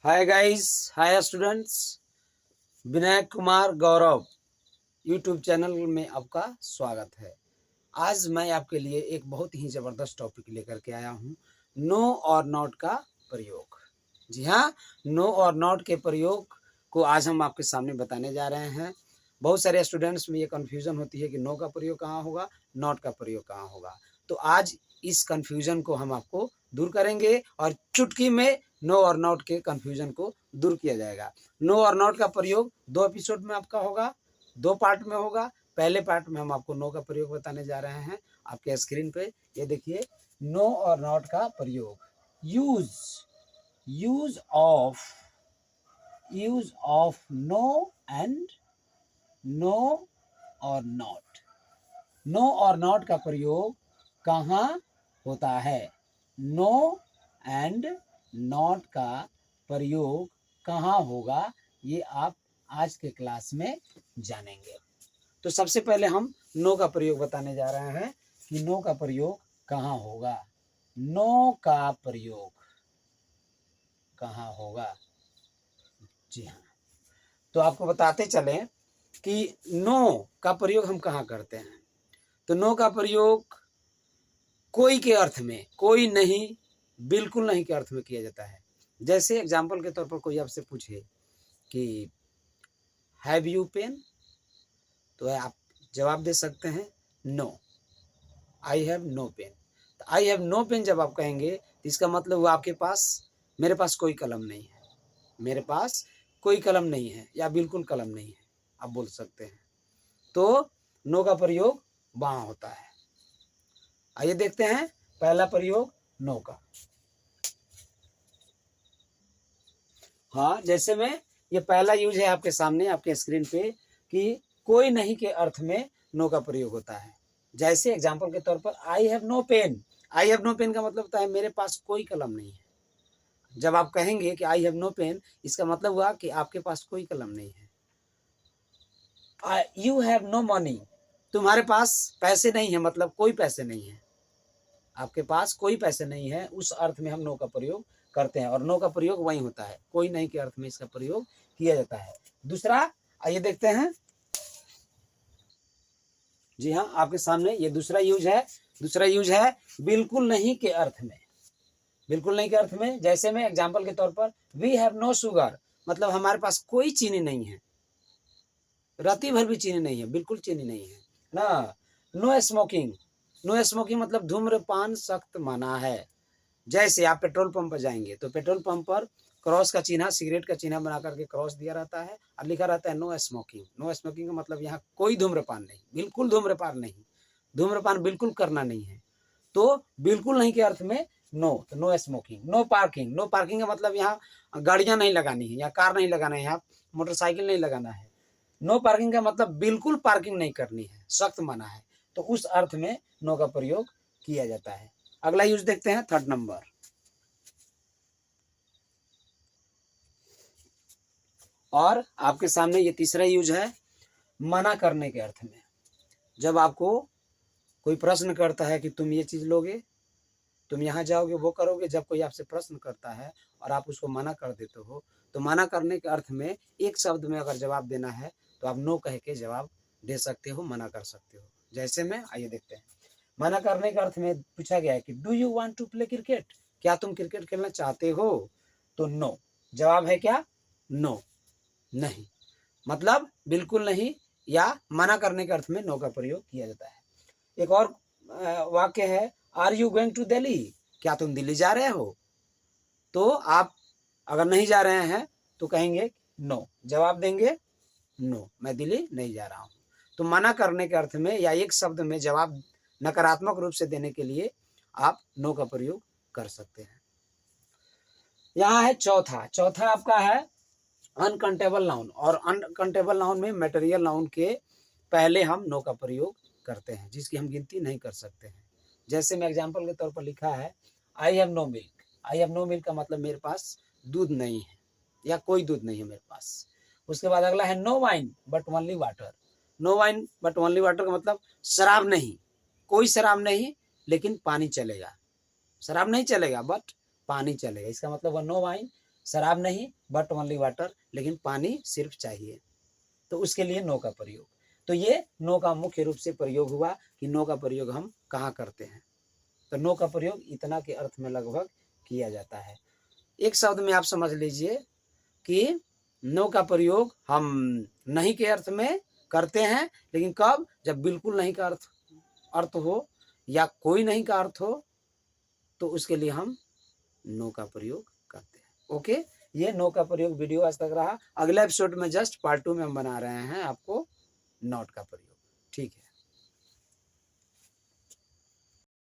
हाय guys, hi students. Vinay Kumar Gaurav YouTube channel में आपका स्वागत है। आज मैं आपके लिए एक बहुत ही ज़बरदस्त टॉपिक लेकर के आया हूँ, नो और नॉट का प्रयोग। जी हाँ, नो और नॉट के प्रयोग को आज हम आपके सामने बताने जा रहे हैं। बहुत सारे स्टूडेंट्स में ये कन्फ्यूज़न होती है कि नो का प्रयोग कहाँ होगा, नॉट का प्रयोग कहाँ होगा। तो आज इस कन्फ्यूज़न को हम आपको दूर करेंगे और चुटकी में नो और नॉट के कन्फ्यूज़न को दूर किया जाएगा। नो और नॉट का प्रयोग 2 एपिसोड में आपका होगा, 2 पार्ट में होगा। पहले पार्ट में हम आपको नो का प्रयोग बताने जा रहे हैं। आपके स्क्रीन पे ये देखिए, नो और नॉट का प्रयोग। Use use of no and no और नॉट। नो और नॉट का प्रयोग कहाँ होता है? नो एंड नॉट का प्रयोग कहाँ होगा, ये आप आज के क्लास में जानेंगे। तो सबसे पहले हम नो का प्रयोग बताने जा रहे हैं कि नो का प्रयोग कहाँ होगा। नो का प्रयोग कहाँ होगा? जी हाँ, तो आपको बताते चलें कि नो का प्रयोग हम कहाँ करते हैं। तो नो का प्रयोग कोई के अर्थ में, कोई नहीं, बिल्कुल नहीं के अर्थ में किया जाता है। जैसे एग्जाम्पल के तौर पर कोई आपसे पूछे कि हैव यू पेन, तो आप जवाब दे सकते हैं no, I have no pen. तो आई हैव नो पेन जब आप कहेंगे तो इसका मतलब हुआ आपके पास, मेरे पास कोई कलम नहीं है, मेरे पास कोई कलम नहीं है, या बिल्कुल कलम नहीं है, आप बोल सकते हैं। तो नो का प्रयोग वहाँ होता है। आइए देखते हैं पहला प्रयोग नो का। हाँ, जैसे में ये पहला यूज है आपके सामने, आपके स्क्रीन पे, कि कोई नहीं के अर्थ में नो का प्रयोग होता है। जैसे एग्जाम्पल के तौर पर I have no pen. I have no pen का मतलब होता है मेरे पास कोई कलम नहीं है। जब आप कहेंगे कि आई हैव नो पेन, इसका मतलब हुआ कि आपके पास कोई कलम नहीं है। यू हैव नो मनी, तुम्हारे पास पैसे नहीं है, मतलब कोई पैसे नहीं है, आपके पास कोई पैसे नहीं है, उस अर्थ में हम नो का प्रयोग करते हैं। और नो का प्रयोग वही होता है, कोई नहीं के अर्थ में इसका प्रयोग किया जाता है। दूसरा, आइए देखते हैं। जी हाँ, आपके सामने ये दूसरा यूज है। दूसरा यूज है बिल्कुल नहीं के अर्थ में। बिल्कुल नहीं के अर्थ में, जैसे में एग्जाम्पल के तौर पर वी हैव नो शुगर, मतलब हमारे पास कोई चीनी नहीं है, राती भर भी चीनी नहीं है, बिल्कुल चीनी नहीं है ना। नो स्मोकिंग, नो स्मोकिंग मतलब धूम्रपान सख्त मना है। जैसे आप पेट्रोल पंप पर जाएंगे तो पेट्रोल पंप पर क्रॉस का चिन्ह, सिगरेट का चिन्ह बना करके क्रॉस दिया रहता है और लिखा रहता है नो स्मोकिंग। नो स्मोकिंग का मतलब यहाँ कोई धूम्रपान नहीं, बिल्कुल धूम्रपान नहीं, धूम्रपान बिल्कुल करना नहीं है। तो बिल्कुल नहीं के अर्थ में नो, तो no smoking. No parking, no parking का मतलब यहाँ गाड़ियाँ नहीं लगानी है, या कार नहीं लगाना है, यहाँ मोटरसाइकिल नहीं लगाना है। नो पार्किंग का मतलब बिल्कुल पार्किंग नहीं करनी है, सख्त मना है। तो उस अर्थ में नो का प्रयोग किया जाता है। अगला यूज देखते हैं, थर्ड नंबर। और आपके सामने ये तीसरा यूज है मना करने के अर्थ में। जब आपको कोई प्रश्न करता है कि तुम ये चीज लोगे, तुम यहाँ जाओगे, वो करोगे, जब कोई आपसे प्रश्न करता है और आप उसको मना कर देते हो, तो मना करने के अर्थ में एक शब्द में अगर जवाब देना है तो आप नो कह के जवाब दे सकते हो, मना कर सकते हो। जैसे में आइए देखते हैं। मना करने के अर्थ में पूछा गया है कि do you want to play cricket, क्या तुम क्रिकेट खेलना चाहते हो? तो नो, जवाब है क्या? नो, नहीं, मतलब बिल्कुल नहीं, या मना करने के अर्थ में नो का प्रयोग किया जाता है। एक और वाक्य है, are you going to Delhi, क्या तुम दिल्ली जा रहे हो? तो आप अगर नहीं जा रहे हैं तो कहेंगे नो, जवाब देंगे नो, मैं दिल्ली नहीं जा रहा हूँ। तो मना करने के अर्थ में या एक शब्द में जवाब नकारात्मक रूप से देने के लिए आप नो का प्रयोग कर सकते हैं। यहाँ है चौथा। चौथा आपका है अनकाउंटेबल नाउन। और अनकाउंटेबल नाउन में मटेरियल नाउन के पहले हम नो का प्रयोग करते हैं, जिसकी हम गिनती नहीं कर सकते हैं। जैसे मैं एग्जाम्पल के तौर पर लिखा है I have no milk. I have no milk का मतलब मेरे पास दूध नहीं है, या कोई दूध नहीं है मेरे पास। उसके बाद अगला है no wine but only water. No wine but only water का मतलब शराब नहीं, कोई शराब नहीं, लेकिन पानी चलेगा। शराब नहीं चलेगा बट पानी चलेगा, इसका मतलब नो वाइन, शराब नहीं, बट ओनली वाटर, लेकिन पानी सिर्फ चाहिए, तो उसके लिए नो का प्रयोग। तो ये नो का मुख्य रूप से प्रयोग हुआ कि नो का प्रयोग हम कहाँ करते हैं। तो नो का प्रयोग इतना के अर्थ में लगभग किया जाता है। एक शब्द में आप समझ लीजिए कि नो का प्रयोग हम नहीं के अर्थ में करते हैं, लेकिन कब, जब बिल्कुल नहीं का अर्थ हो या कोई नहीं का अर्थ हो, तो उसके लिए हम नो का प्रयोग करते हैं। ओके, ये नो का प्रयोग वीडियो आज तक रहा। अगला एपिसोड में जस्ट पार्ट 2 में हम बना रहे हैं आपको नॉट का प्रयोग। ठीक है।